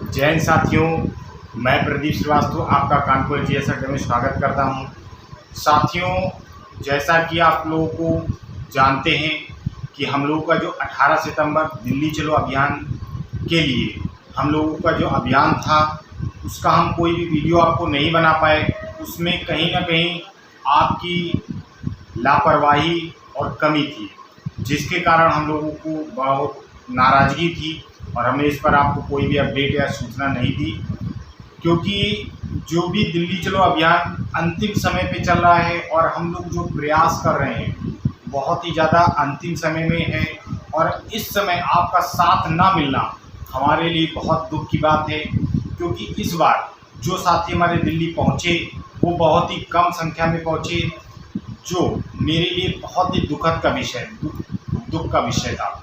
जैन साथियों, मैं प्रदीप श्रीवास्तव आपका कानपुर जीएस अड्डे में स्वागत करता हूं। साथियों, जैसा कि आप लोगों को जानते हैं कि हम लोगों का जो 18 सितंबर दिल्ली चलो अभियान के लिए हम लोगों का जो अभियान था, उसका हम कोई भी वीडियो आपको नहीं बना पाए। उसमें कहीं ना कहीं आपकी लापरवाही और कमी थी, जिसके कारण हम लोगों को बहुत नाराज़गी थी और हमने इस पर आपको कोई भी अपडेट या सूचना नहीं दी, क्योंकि जो भी दिल्ली चलो अभियान अंतिम समय पे चल रहा है और हम लोग जो प्रयास कर रहे हैं बहुत ही ज़्यादा अंतिम समय में है। और इस समय आपका साथ ना मिलना हमारे लिए बहुत दुख की बात है, क्योंकि इस बार जो साथी हमारे दिल्ली पहुँचे वो बहुत ही कम संख्या में पहुँचे, जो मेरे लिए बहुत ही दुख का विषय था,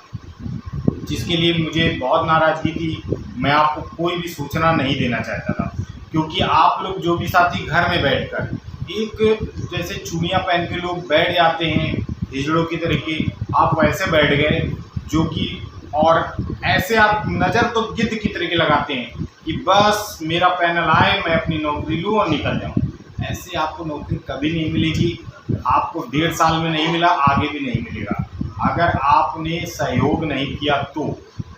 जिसके लिए मुझे बहुत नाराज़गी थी। मैं आपको कोई भी सूचना नहीं देना चाहता था, क्योंकि आप लोग जो भी साथी घर में बैठकर एक जैसे चूड़ियाँ पहन के लोग बैठ जाते हैं हिजड़ों की तरीके, आप वैसे बैठ गए, जो कि और ऐसे आप नज़र तो गिद्ध की तरीके लगाते हैं कि बस मेरा पैनल आए, मैं अपनी नौकरी लूँ और निकल जाऊँ। ऐसे आपको नौकरी कभी नहीं मिलेगी। आपको 1.5 साल में नहीं मिला, आगे भी नहीं मिलेगा। अगर आपने सहयोग नहीं किया तो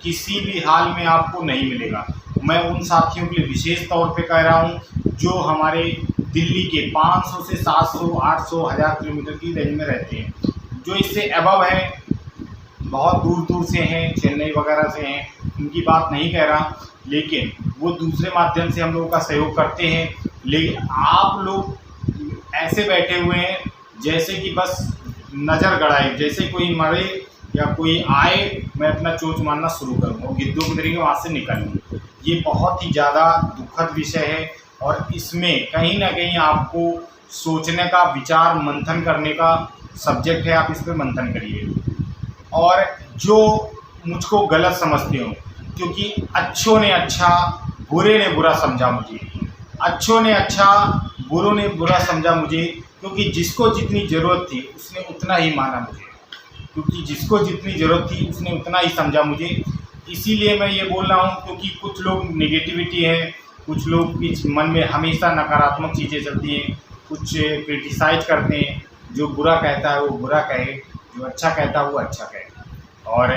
किसी भी हाल में आपको नहीं मिलेगा। मैं उन साथियों के लिए विशेष तौर पे कह रहा हूँ जो हमारे दिल्ली के 500 से 700, 800, 1000 किलोमीटर की रेंज में रहते हैं। जो इससे अबव हैं, बहुत दूर दूर से हैं, चेन्नई वगैरह से हैं, उनकी बात नहीं कह रहा, लेकिन वो दूसरे माध्यम से हम लोगों का सहयोग करते हैं। लेकिन आप लोग ऐसे बैठे हुए हैं जैसे कि बस नज़र गड़ाए, जैसे कोई मरे या कोई आए, मैं अपना चोंच मारना शुरू करूँ और गिद्धों के तरीके वहाँ से निकलूँ। ये बहुत ही ज़्यादा दुखद विषय है और इसमें कहीं ना कहीं आपको सोचने का, विचार मंथन करने का सब्जेक्ट है। आप इस पर मंथन करिए। और जो मुझको गलत समझते हो, क्योंकि अच्छों ने अच्छा, बुरे ने बुरा समझा मुझे, अच्छों ने अच्छा, बुरों ने बुरा समझा मुझे, क्योंकि जिसको जितनी ज़रूरत थी उसने उतना ही माना मुझे, क्योंकि जिसको जितनी ज़रूरत थी उसने उतना ही समझा मुझे। इसीलिए मैं ये बोल रहा हूँ, क्योंकि कुछ लोग नेगेटिविटी है, कुछ लोग के मन में हमेशा नकारात्मक चीज़ें चलती हैं, कुछ क्रिटिसाइज करते हैं। जो बुरा कहता है वो बुरा कहे, जो अच्छा कहता है वो अच्छा कहे। और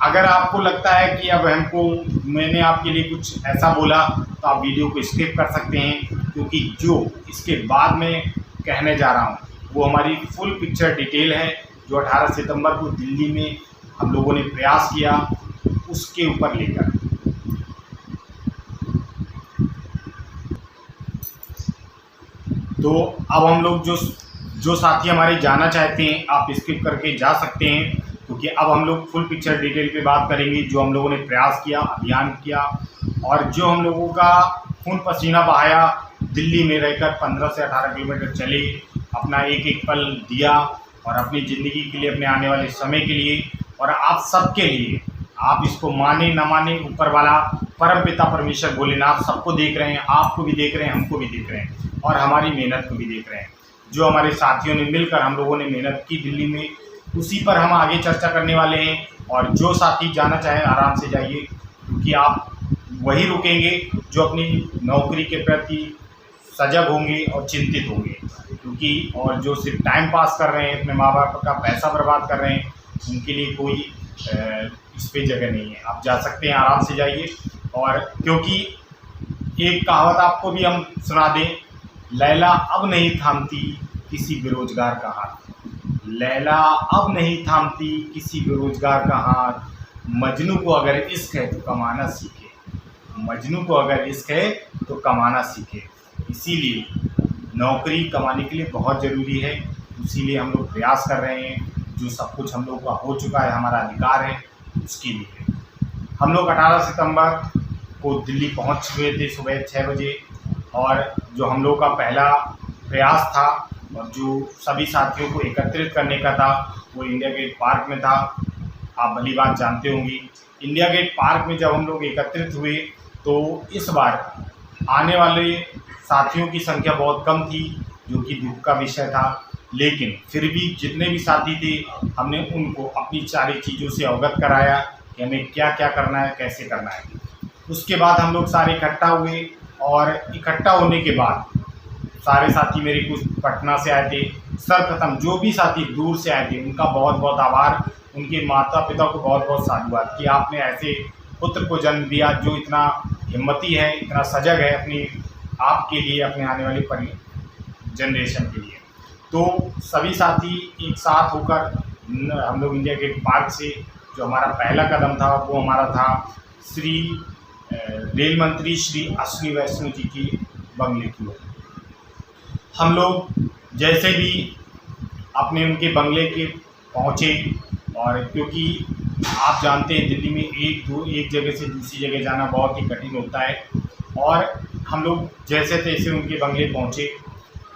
अगर आपको लगता है कि अब मैंने आपके लिए कुछ ऐसा बोला, तो आप वीडियो को स्किप कर सकते हैं, क्योंकि जो इसके बाद में कहने जा रहा हूँ वो हमारी फुल पिक्चर डिटेल है, जो 18 सितंबर को दिल्ली में हम लोगों ने प्रयास किया उसके ऊपर लेकर। तो अब हम लोग जो साथी हमारे जाना चाहते हैं, आप स्किप करके जा सकते हैं, क्योंकि अब हम लोग फुल पिक्चर डिटेल पे बात करेंगे। जो हम लोगों ने प्रयास किया, अभियान किया, और जो हम लोगों का खून पसीना बहाया, दिल्ली में रहकर 15 से 18 किलोमीटर चले, अपना एक एक पल दिया, और अपनी ज़िंदगी के लिए, अपने आने वाले समय के लिए, और आप सबके लिए। आप इसको माने ना माने, ऊपर वाला परमपिता परमेश्वर भोलेनाथ सबको देख रहे हैं, आपको भी देख रहे हैं, हमको भी देख रहे हैं, और हमारी मेहनत को भी देख रहे हैं। जो हमारे साथियों ने मिलकर हम लोगों ने मेहनत की दिल्ली में, उसी पर हम आगे चर्चा करने वाले हैं। और जो साथी जाना चाहें आराम से जाइए, क्योंकि आप वही रुकेंगे जो अपनी नौकरी के प्रति सजग होंगे और चिंतित होंगे, क्योंकि और जो सिर्फ टाइम पास कर रहे हैं, अपने माँ बाप का पैसा बर्बाद कर रहे हैं, उनके लिए कोई इस पर जगह नहीं है। आप जा सकते हैं, आराम से जाइए। और क्योंकि एक कहावत आपको भी हम सुना दें, लैला अब नहीं थामती किसी बेरोजगार का हाथ, लैला अब नहीं थामती किसी बेरोजगार का हाथ, मजनू को अगर इश्क है तो कमाना सीखे, मजनू को अगर इश्क है तो कमाना सीखे। इसीलिए नौकरी कमाने के लिए बहुत ज़रूरी है, इसीलिए हम लोग प्रयास कर रहे हैं। जो सब कुछ हम लोग का हो चुका है, हमारा अधिकार है, उसके लिए हम लोग 18 सितंबर को दिल्ली पहुंच हुए थे सुबह 6 बजे। और जो हम लोग का पहला प्रयास था और जो सभी साथियों को एकत्रित करने का था, वो इंडिया गेट पार्क में था। आप भली बात जानते होंगी, इंडिया गेट पार्क में जब हम लोग एकत्रित हुए, तो इस बार आने वाले साथियों की संख्या बहुत कम थी, जो कि दुख का विषय था। लेकिन फिर भी जितने भी साथी थे, हमने उनको अपनी सारी चीज़ों से अवगत कराया कि हमें क्या क्या करना है, कैसे करना है। उसके बाद हम लोग सारे इकट्ठा हुए और इकट्ठा होने के बाद सारे साथी मेरे कुछ पटना से आए थे। सर्वप्रथम जो भी साथी दूर से आए थे उनका बहुत बहुत आभार, उनके माता पिता को बहुत बहुत साधुवाद कि आपने ऐसे पुत्र को जन्म दिया जो इतना हिम्मती है, इतना सजग है अपनी आपके लिए, अपने आने वाली जनरेशन के लिए। तो सभी साथी एक साथ होकर हम लोग इंडिया गेट पार्क से जो हमारा पहला कदम था वो हमारा था श्री रेल मंत्री श्री अश्विनी वैष्णव जी की बंगले की ओर। हम लोग जैसे भी अपने उनके बंगले के पहुँचे, और क्योंकि आप जानते हैं दिल्ली में एक जगह से दूसरी जगह जाना बहुत ही कठिन होता है, और हम लोग जैसे तैसे उनके बंगले पहुँचे।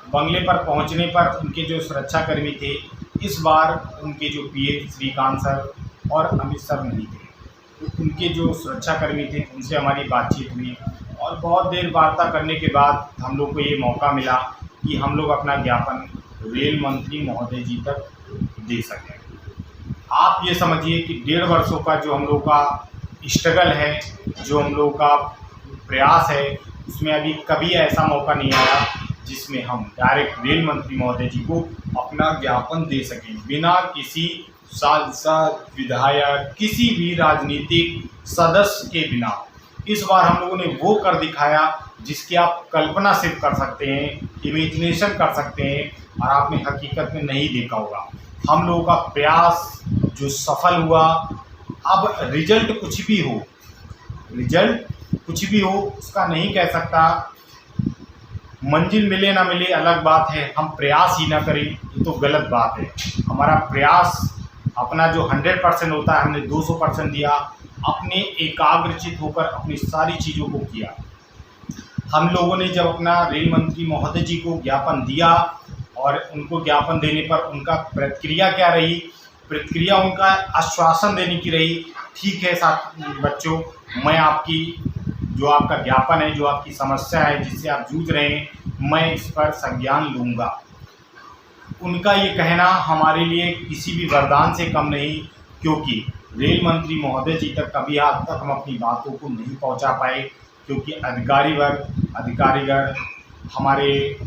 बंगले पर पहुँचने पर उनके जो सुरक्षाकर्मी थे, इस बार उनके जो पीए श्रीकांत सर और अमित सर नहीं थे, तो उनके जो सुरक्षाकर्मी थे उनसे हमारी बातचीत हुई, और बहुत देर वार्ता करने के बाद हम लोग को ये मौका मिला कि हम लोग अपना ज्ञापन रेल मंत्री महोदय जी तक दे सकें। आप ये समझिए कि 1.5 वर्षों का जो हम लोग का स्ट्रगल है, जो हम लोग का प्रयास है, उसमें अभी कभी ऐसा मौका नहीं आया जिसमें हम डायरेक्ट रेल मंत्री महोदय जी को अपना ज्ञापन दे सकें बिना किसी सांसद, विधायक, किसी भी राजनीतिक सदस्य के बिना। इस बार हम लोगों ने वो कर दिखाया जिसकी आप कल्पना सिर्फ कर सकते हैं, इमेजिनेशन कर सकते हैं, और आपने हकीकत में नहीं देखा होगा। हम लोगों का प्रयास जो सफल हुआ, अब रिजल्ट कुछ भी हो उसका नहीं कह सकता, मंजिल मिले ना मिले अलग बात है, हम प्रयास ही ना करें ये तो गलत बात है। हमारा प्रयास अपना जो 100% होता है हमने 200% दिया, अपने एकाग्रचित होकर अपनी सारी चीज़ों को किया। हम लोगों ने जब अपना रेल मंत्री महोदय जी को ज्ञापन दिया, और उनको ज्ञापन देने पर उनका प्रतिक्रिया क्या रही, प्रतिक्रिया उनका आश्वासन देने की रही, ठीक है बच्चों, मैं जो आपका ज्ञापन है, जो आपकी समस्या है जिससे आप जूझ रहे हैं, मैं इस पर संज्ञान लूँगा। उनका ये कहना हमारे लिए किसी भी वरदान से कम नहीं, क्योंकि रेल मंत्री महोदय जी तक कभी आज तक हम अपनी बातों को नहीं पहुंचा पाए, क्योंकि अधिकारीगण हमारे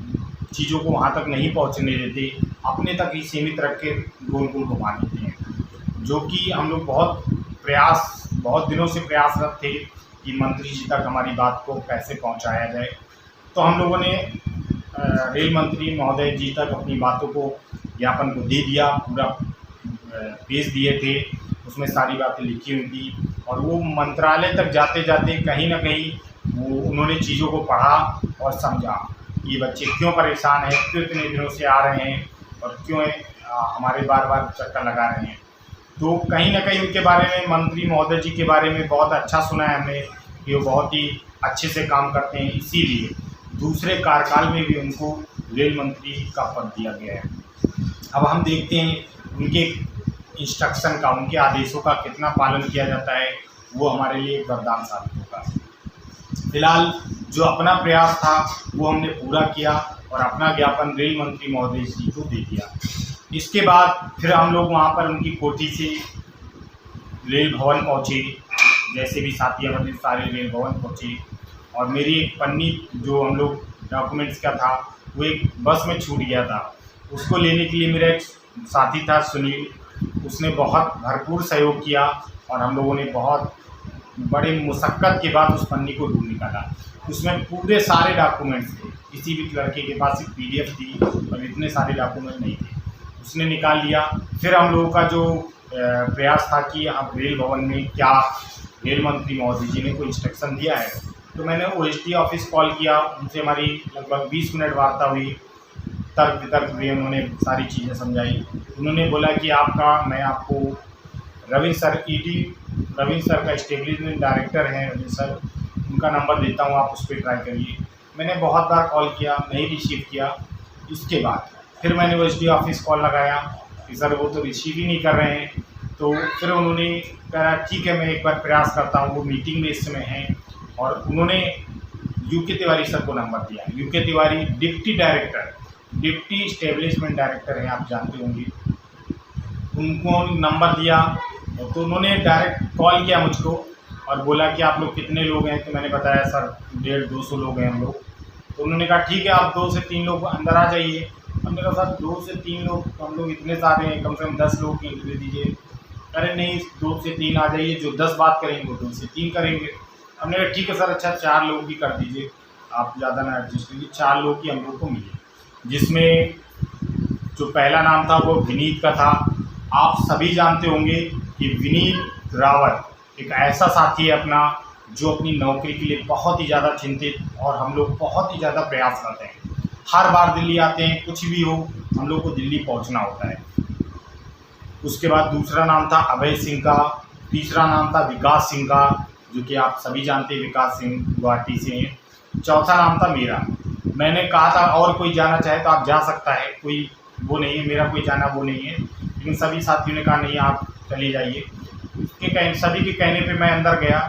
चीज़ों को वहां तक नहीं पहुंचने देते, अपने तक ही सीमित रख के गोल गोल घुमा देते हैं। जो कि हम लोग बहुत दिनों से प्रयासरत थे कि मंत्री जी तक हमारी बात को कैसे पहुंचाया जाए। तो हम लोगों ने रेल मंत्री महोदय जी तक अपनी बातों को, ज्ञापन को दे दिया, पूरा भेज दिए थे, उसमें सारी बातें लिखी हुई थी, और वो मंत्रालय तक जाते जाते कहीं ना कहीं उन्होंने चीज़ों को पढ़ा और समझा, ये बच्चे क्यों परेशान हैं, क्यों इतने दिनों से आ रहे हैं, और क्यों हमारे बार बार चक्कर लगा रहे हैं। तो कहीं ना कहीं उनके बारे में, मंत्री महोदय जी के बारे में बहुत अच्छा सुना है हमने कि वो बहुत ही अच्छे से काम करते हैं, इसीलिए दूसरे कार्यकाल में भी उनको रेल मंत्री का पद दिया गया है। अब हम देखते हैं उनके इंस्ट्रक्शन का, उनके आदेशों का कितना पालन किया जाता है, वो हमारे लिए एक वरदान साबित होगा। फिलहाल जो अपना प्रयास था वो हमने पूरा किया और अपना ज्ञापन रेल मंत्री महोदय जी को दे दिया। इसके बाद फिर हम लोग वहाँ पर उनकी कोठी से रेल भवन पहुँचे, जैसे भी साथी हमारे सारे रेल भवन पहुँचे, और मेरी एक पन्नी जो हम लोग डॉक्यूमेंट्स का था वो एक बस में छूट गया था, उसको लेने के लिए मेरा एक साथी था सुनील, उसने बहुत भरपूर सहयोग किया, और हम लोगों ने बहुत बड़े मुशक्क़त के बाद उस पन्नी को ढूंढ निकाला। उसमें पूरे सारे डॉक्यूमेंट्स थे, किसी भी लड़के के पास एक PDF थी और इतने सारे डॉक्यूमेंट नहीं थे, उसने निकाल लिया। फिर हम लोगों का जो प्रयास था कि अब रेल भवन में क्या रेल मंत्री महोदय जी ने कोई इंस्ट्रक्शन दिया है, तो मैंने OSD ऑफिस कॉल किया, उनसे हमारी लगभग 20 मिनट वार्ता हुई, तर्क वितर्क हुए, उन्होंने सारी चीज़ें समझाई। उन्होंने बोला कि मैं आपको रविंद्र सर का एस्टेब्लिशमेंट डायरेक्टर हैं, रविंद्र सर, उनका नंबर देता हूँ, आप उस पर ट्राई करिए। मैंने बहुत बार कॉल किया, नहीं रिसीव किया। इसके बाद फिर मैंने OSD ऑफिस कॉल लगाया कि सर वो तो रिसीव ही नहीं कर रहे हैं। तो फिर उन्होंने कहा ठीक है मैं एक बार प्रयास करता हूँ, वो मीटिंग में इस समय हैं, और उन्होंने UK तिवारी सर को नंबर दिया। UK Tiwari deputy establishment director हैं, आप जानते होंगे, उनको नंबर दिया। तो उन्होंने डायरेक्ट कॉल किया मुझको और बोला कि आप लोग कितने लोग हैं, तो मैंने बताया सर 150-200 लोग हैं हम लोग। तो उन्होंने कहा ठीक है आप 2 से 3 लोग अंदर आ जाइए। हमने कहा सर 2 से 3 लोग तो हम लोग इतने सारे हैं, कम से कम 10 लोग की इंटरव्यू दीजिए। अरे नहीं 2 से 3 आ जाइए, जो 10 बात करेंगे वो 2 से 3 करेंगे। हमने कहा ठीक है सर, अच्छा 4 लोग की कर दीजिए, आप ज़्यादा ना एडजस्ट कीजिए। 4 लोग की हम लोग को मिली, जिसमें जो पहला नाम था वो विनीत का था। आप सभी जानते होंगे कि विनीत रावत एक ऐसा साथी है अपना जो अपनी नौकरी के लिए बहुत ही ज़्यादा चिंतित और हम लोग बहुत ही ज़्यादा प्रयास करते हैं। हर बार दिल्ली आते हैं, कुछ भी हो हम लोग को दिल्ली पहुंचना होता है। उसके बाद दूसरा नाम था अभय सिंह का, तीसरा नाम था विकास सिंह का, जो कि आप सभी जानते हैं विकास सिंह गुवाहाटी से हैं। चौथा नाम था मेरा। मैंने कहा था और कोई जाना चाहे तो आप जा सकता है, कोई वो नहीं है, मेरा कोई जाना वो नहीं है, लेकिन सभी साथियों ने कहा नहीं आप चली जाइए। उसके सभी के कहने पे मैं अंदर गया।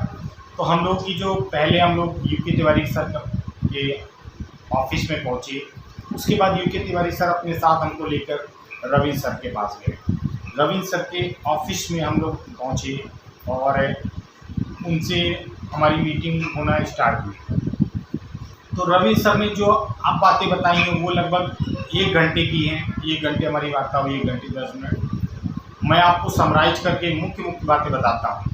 तो हम लोग की जो पहले हम लोग यूके तिवारी सर के ऑफिस में पहुँचे। उसके बाद यूके तिवारी सर अपने साथ हमको लेकर रविंद्र सर के पास गए। रविंद्र सर के ऑफिस में हम लोग पहुँचे और उनसे हमारी मीटिंग होना स्टार्ट हुई। तो रविंद्र सर ने जो आप बातें बताई हैं वो लगभग 1 घंटे की हैं। 1 घंटे हमारी वार्ता हुई, 1 घंटे 10 मिनट। मैं आपको समराइज करके मुख्य बातें बताता हूँ।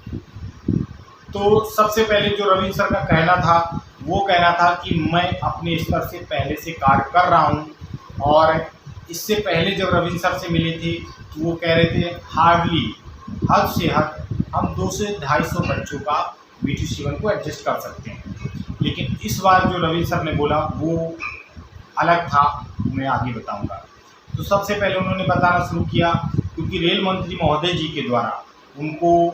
तो सबसे पहले जो रविंद्र सर का कहना था वो कहना था कि मैं अपने स्तर से पहले से कार्य कर रहा हूँ, और इससे पहले जब रविंद्र सर से मिले थे तो वो कह रहे थे हार्डली हद से हद हम 200 से 250 बच्चों का B2C1 को एडजस्ट कर सकते हैं। लेकिन इस बार जो रविंद्र सर ने बोला वो अलग था, मैं आगे बताऊंगा। तो सबसे पहले उन्होंने बताना शुरू किया, क्योंकि रेल मंत्री महोदय जी के द्वारा उनको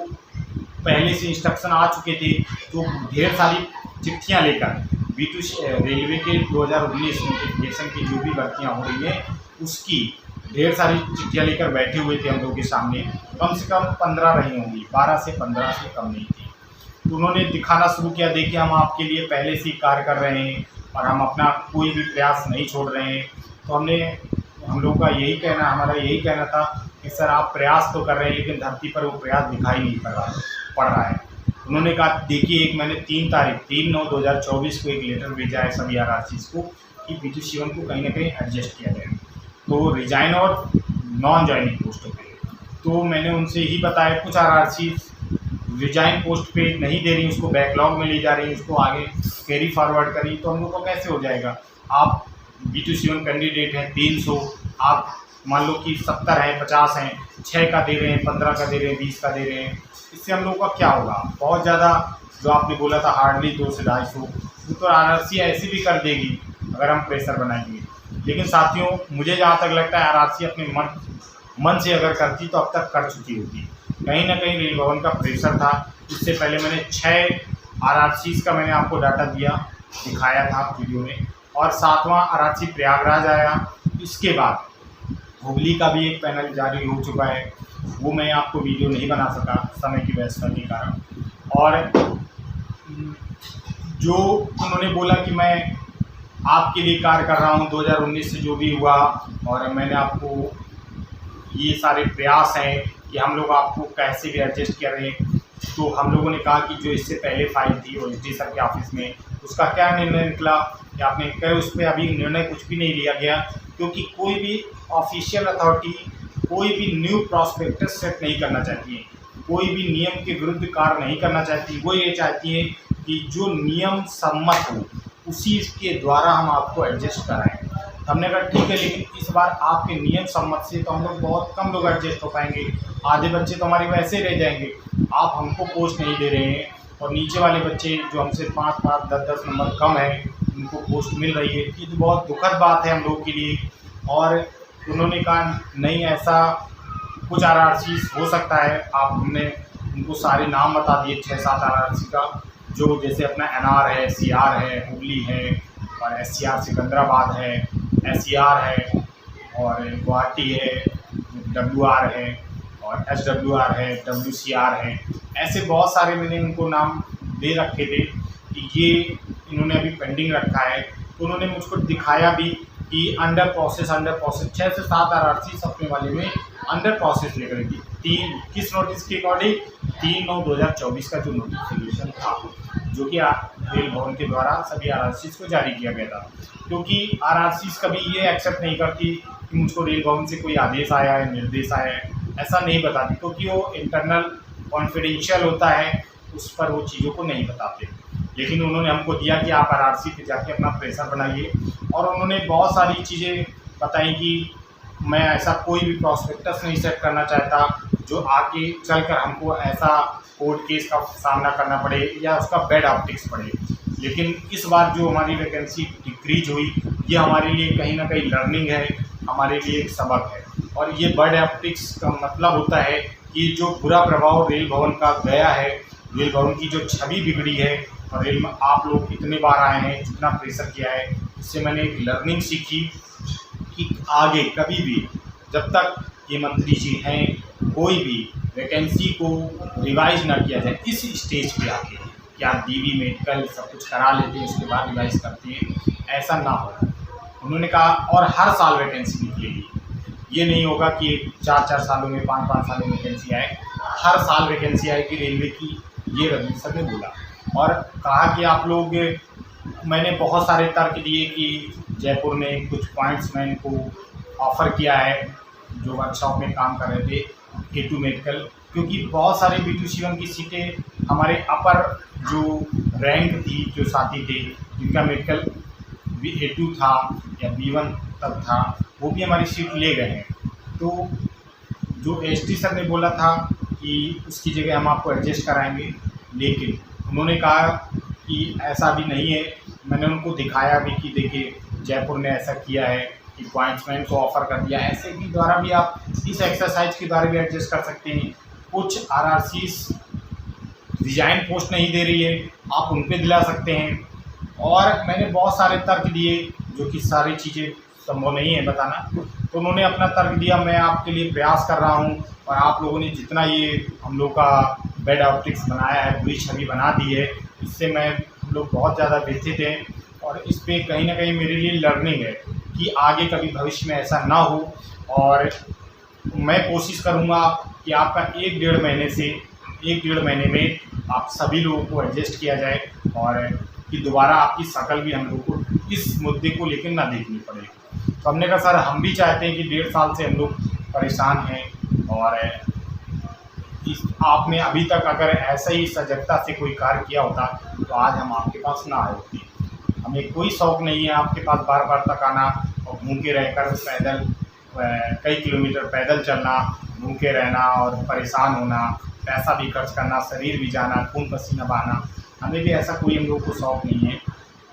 पहले से इंस्ट्रक्शन आ चुके थे, तो ढेर सारी चिट्ठियां लेकर B2C रेलवे के 2019 नोटिफिकेशन की जो भी भर्तियाँ हो रही है उसकी ढेर सारी चिट्ठियां लेकर बैठे हुए थे हम लोग के सामने। कम से कम 15 रही होंगी, 12 से 15 से कम नहीं थी। तो उन्होंने दिखाना शुरू किया, देखिए हम आपके लिए पहले से ही कार्य कर रहे हैं और हम अपना कोई भी प्रयास नहीं छोड़ रहे हैं। तो हम लोग का यही कहना, हमारा यही कहना था कि सर आप प्रयास तो कर रहे हैं लेकिन धरती पर वो प्रयास दिखाई नहीं पड़ रहा है। उन्होंने कहा देखिए एक मैंने 3/9/2024 को एक लेटर भेजा है सभी RRCs को कि B2C1 को कहीं ना कहीं एडजस्ट किया जाए, तो रिजाइन और नॉन ज्वाइनिंग पोस्टों पे। तो मैंने उनसे ही बताया कुछ RRCs रिजाइन पोस्ट पे नहीं दे रही, उसको बैकलॉग में ले जा रही, उसको आगे कैरी फॉरवर्ड करी, तो हम लोग को कैसे हो जाएगा। आप B2C1 कैंडिडेट हैं 300, आप मान लो कि 70 हैं, 50 हैं, 6 का दे रहे हैं, 15 का दे रहे हैं, 20 का दे रहे हैं, इससे हम लोगों का क्या होगा। बहुत ज़्यादा जो आपने बोला था हार्डली 2 से 250, वो तो RRC ऐसी भी कर देगी अगर हम प्रेशर बनाएंगे। लेकिन साथियों मुझे जहाँ तक लगता है RRC अपने मन से अगर करती तो अब तक कर चुकी होती। कहीं ना कहीं रेल भवन का प्रेशर था। इससे पहले मैंने 6 RRCs का मैंने आपको डाटा दिखाया था वीडियो में, और 7वां RRC प्रयागराज आया। इसके बाद हुगली का भी एक पैनल जारी हो चुका है, वो मैं आपको वीडियो नहीं बना सका समय की व्यवस्था के कारण। और जो उन्होंने बोला कि मैं आपके लिए कार्य कर रहा हूँ 2019 से जो भी हुआ, और मैंने आपको ये सारे प्रयास हैं कि हम लोग आपको कैसे भी एडजस्ट कर रहे हैं। तो हम लोगों ने कहा कि जो इससे पहले फाइल थी OSD सर के ऑफिस में उसका क्या निर्णय निकला, कि आपने कहा उस पर अभी निर्णय कुछ भी नहीं लिया गया, क्योंकि कोई भी ऑफिशियल अथॉरिटी कोई भी न्यू प्रॉस्पेक्टस सेट नहीं करना चाहती है, कोई भी नियम के विरुद्ध कार्य नहीं करना चाहती। वो ये चाहती है कि जो नियम सम्मत हो उसी के द्वारा हम आपको एडजस्ट कराएं। हमने कहा ठीक है, लेकिन इस बार आपके नियम सम्मत से तो हम लोग बहुत कम लोग एडजस्ट हो पाएंगे, आधे बच्चे तो हमारे वैसे रह जाएंगे। आप हमको पोस्ट नहीं दे रहे हैं और नीचे वाले बच्चे जो हमसे 5-5, 10-10 नंबर कम है उनको पोस्ट मिल रही है। ये तो बहुत दुखद बात है हम लोग के लिए। और उन्होंने कहा नहीं ऐसा कुछ RRCs हो सकता है। हमने उनको सारे नाम बता दिए 6-7 RRC का, जो जैसे अपना NR है, CR है, हुगली है, और SCR सिकंदराबाद है, SCR है, और गुवाहाटी है, WR है, और SWR है, WCR है। ऐसे बहुत सारे मैंने उनको नाम दे रखे थे कि ये इन्होंने अभी पेंडिंग रखा है। तो उन्होंने मुझको दिखाया भी कि अंडर प्रोसेस 6 से 7 RRCs अपने वाले में अंडर प्रोसेस ले रही थी। किस नोटिस के अकॉर्डिंग 3/9/2024 का जो नोटिफिकेशन था, जो कि रेल भवन के द्वारा सभी आरआरसीज को जारी किया गया था। क्योंकि आरआरसीज कभी ये एक्सेप्ट नहीं करती कि मुझको रेल भवन से कोई आदेश आया है, निर्देश आया है, ऐसा नहीं बताती, क्योंकि वो इंटरनल कॉन्फिडेंशियल होता है, उस पर वो चीज़ों को नहीं बताते। लेकिन उन्होंने हमको दिया कि आप आरआरसी पे जाके अपना प्रेशर बनाइए, और उन्होंने बहुत सारी चीज़ें बताई कि मैं ऐसा कोई भी प्रॉस्पेक्टस नहीं सेट करना चाहता जो आगे चलकर हमको ऐसा कोर्ट केस का सामना करना पड़े या उसका बैड ऑप्टिक्स पड़े। लेकिन इस बार जो हमारी वैकेंसी डिक्रीज हुई, ये हमारे लिए कहीं ना कहीं लर्निंग है, हमारे लिए एक सबक है। और ये बैड ऑप्टिक्स का मतलब होता है कि जो बुरा प्रभाव रेल भवन का गया है, रेल भवन की जो छवि बिगड़ी है, और रेल में आप लोग इतने बार आए हैं, जितना प्रेशर किया है, इससे मैंने एक लर्निंग सीखी कि आगे कभी भी जब तक ये मंत्री जी हैं, कोई भी वैकेंसी को रिवाइज ना किया जाए इस स्टेज पे आके कि आप डीवी मेडिकल सब कुछ करा लेते हैं, उसके बाद रिवाइज करते हैं, ऐसा ना हो। उन्होंने कहा और हर साल वैकेंसी निकलेगी, ये नहीं होगा कि 4-4 सालों में 5-5 सालों में वैकेंसी आए, हर साल वैकेंसी आएगी रेलवे की, ये रवि सर ने बोला। और कहा कि आप लोग, मैंने बहुत सारे तर्क दिए कि जयपुर ने कुछ पॉइंट्समैन को ऑफ़र किया है जो वर्कशॉप में काम कर रहे थे A2 मेडिकल, क्योंकि बहुत सारे B2C1 की सीटें हमारे अपर जो रैंक थी, जो साथी थे जिनका मेडिकल A2 था या B1 तक था, वो भी हमारी सीट ले गए हैं। तो जो ST सर ने बोला था कि उसकी जगह हम आपको एडजस्ट कराएंगे, लेकिन उन्होंने कहा कि ऐसा भी नहीं है। मैंने उनको दिखाया भी कि देखिए जयपुर ने ऐसा किया है कि पॉइंट्समैन को ऑफ़र कर दिया, ऐसे के द्वारा भी आप इस एक्सरसाइज के द्वारा भी एडजस्ट कर सकते हैं। कुछ आरआरसीज रिजाइन पोस्ट नहीं दे रही है, आप उन पे दिला सकते हैं। और मैंने बहुत सारे तर्क दिए, जो कि सारी चीज़ें संभव नहीं है बताना, तो उन्होंने अपना तर्क दिया, मैं आपके लिए प्रयास कर रहा हूँ, और आप लोगों ने जितना ये हम लोग का बैड ऑप्टिक्स बनाया है, बुरी छवि बना दी है, इससे हम लोग बहुत ज़्यादा व्यथित हैं। और इस पे कहीं ना कहीं मेरे लिए लर्निंग है कि आगे कभी भविष्य में ऐसा ना हो। और मैं कोशिश करूँगा कि आपका 1-1.5 महीने में आप सभी लोगों को एडजस्ट किया जाए, और कि दोबारा आपकी शक्ल भी हम लोग को इस मुद्दे को लेकर ना देखनी पड़े। तो हमने कहा सर हम भी चाहते हैं कि 1.5 साल से हम लोग परेशान हैं, और आपने अभी तक अगर ऐसा ही सजगता से कोई कार्य किया होता तो आज हम आपके पास ना आए होते। हमें कोई शौक़ नहीं है आपके पास बार बार तक आना और भूखे रहकर पैदल कई किलोमीटर पैदल चलना, भूखे रहना और परेशान होना, पैसा भी खर्च करना, शरीर भी जाना, खून पसीना बहाना, हमें भी ऐसा कोई हम लोग को शौक़ नहीं है।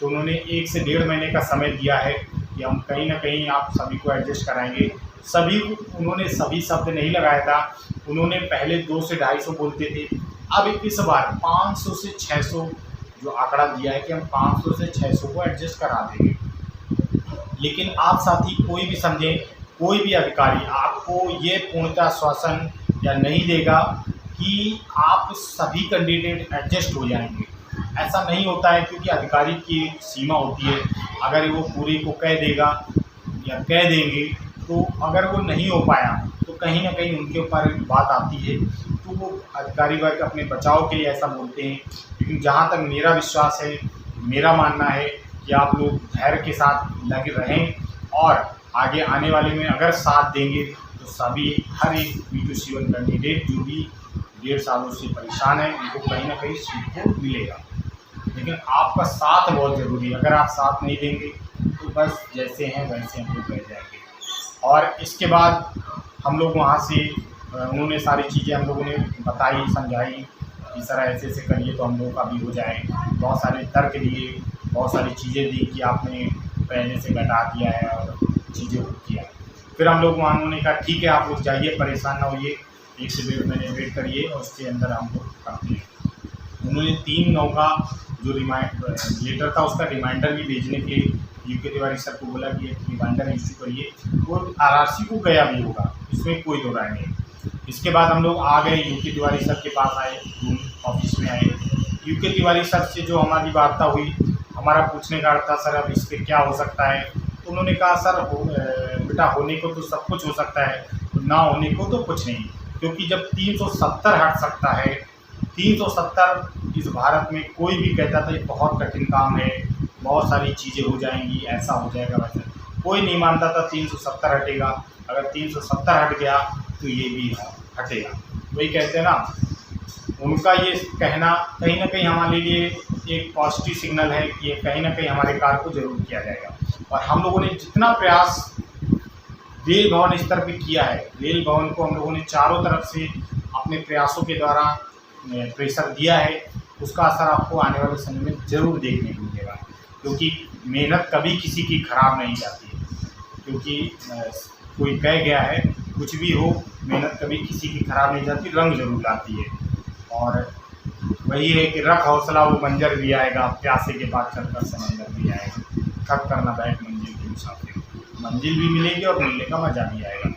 तो उन्होंने 1 से 1.5 महीने का समय दिया है कि हम कहीं ना कहीं आप सभी को एडजस्ट कराएंगे। उन्होंने सभी शब्द नहीं लगाया था, उन्होंने पहले 200 से 250 बोलते थे, अब इस बार 500 से 600 जो आंकड़ा दिया है कि हम 500 से 600 को एडजस्ट करा देंगे। लेकिन आप साथी कोई भी समझें, कोई भी अधिकारी आपको ये पूर्णतः आश्वासन या नहीं देगा कि आप सभी कैंडिडेट एडजस्ट हो जाएंगे। ऐसा नहीं होता है, क्योंकि अधिकारी की एक सीमा होती है। अगर वो पूरी को कह देगा या कह देंगे, तो अगर वो नहीं हो पाया तो कहीं ना कहीं उनके ऊपर बात आती है, तो वो अधिकारी वर्ग अपने बचाव के लिए ऐसा बोलते हैं। लेकिन जहाँ तक मेरा विश्वास है, मेरा मानना है कि आप लोग धैर्य के साथ लगे रहें, और आगे आने वाले में अगर साथ देंगे तो सभी हर एक B2C1 कैंडिडेट जो भी 1.5 सालों से परेशान है, उनको कहीं ना कहीं सीट मिलेगा। लेकिन आपका साथ बहुत ज़रूरी है, अगर आप साथ नहीं देंगे तो बस जैसे हैं वैसे हम लोग रह जाएंगे। और इसके बाद हम लोग वहाँ से उन्होंने सारी चीज़ें हम लोगों ने बताई, समझाई कि सर ऐसे ऐसे करिए तो हम लोग का भी हो जाए। बहुत सारे तर्क दिए, बहुत सारी चीज़ें दी कि आपने पहले से घटा दिया है और चीज़ें को किया। फिर हम लोग वहाँ, उन्होंने कहा ठीक है आप लोग जाइए, परेशान ना होइए, 1 से 1.5 महीने वेट करिए और उसके अंदर हम लोग करते हैं। उन्होंने 3/9 का जो लेटर था उसका रिमाइंडर भी भेजने के लिए यूके तिवारी सर को बोला कि एक रिमाइंडर इशू करिए, वो आरआरसी को गया भी होगा, इसमें कोई दो राय नहीं। इसके बाद हम लोग आ गए, यूके तिवारी सर के पास आए, ऑफिस में आए। यूके तिवारी सर से जो हमारी वार्ता हुई, हमारा पूछने का अर्थ था सर अब इस पर क्या हो सकता है। तो उन्होंने कहा सर बेटा होने को तो सब कुछ हो सकता है, ना होने को तो कुछ नहीं, क्योंकि जब 370 हट सकता है, 370 इस भारत में कोई भी कहता था ये बहुत कठिन काम है, बहुत सारी चीज़ें हो जाएंगी, ऐसा हो जाएगा वैसा, कोई नहीं मानता था 370 हटेगा। अगर 370 हट गया तो ये भी हटेगा। वही कहते हैं ना, उनका ये कहना कहीं ना कहीं हमारे लिए एक पॉजिटिव सिग्नल है कि ये कहीं ना कहीं हमारे कार्य को जरूर किया जाएगा। और हम लोगों ने जितना प्रयास रेल भवन स्तर पर किया है, रेल भवन को हम लोगों ने चारों तरफ से अपने प्रयासों के द्वारा प्रेशर दिया है, उसका असर आपको आने वाले समय में ज़रूर देखने को मिलेगा। क्योंकि मेहनत कभी किसी की खराब नहीं जाती है, क्योंकि कोई कह गया है कुछ भी हो, मेहनत कभी किसी की खराब नहीं जाती, रंग जरूर लाती है। और वही है कि रख हौसला वो मंजर भी आएगा, प्यासे के बाद चलकर समंदर भी आएगा, थक कर न बैठ मंजिल के मुसाफिर, मंजिल भी मिलेगी और मिलने का मज़ा भी आएगा।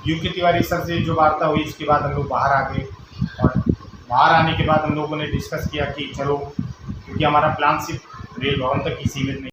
यूके तिवारी सर से जो वार्ता हुई, इसके बाद हम लोग बाहर आ गए और बाहर आने के बाद हम लोगों ने डिस्कस किया कि चलो, क्योंकि हमारा प्लान सिर्फ रेल भवन तक ही सीमित नहीं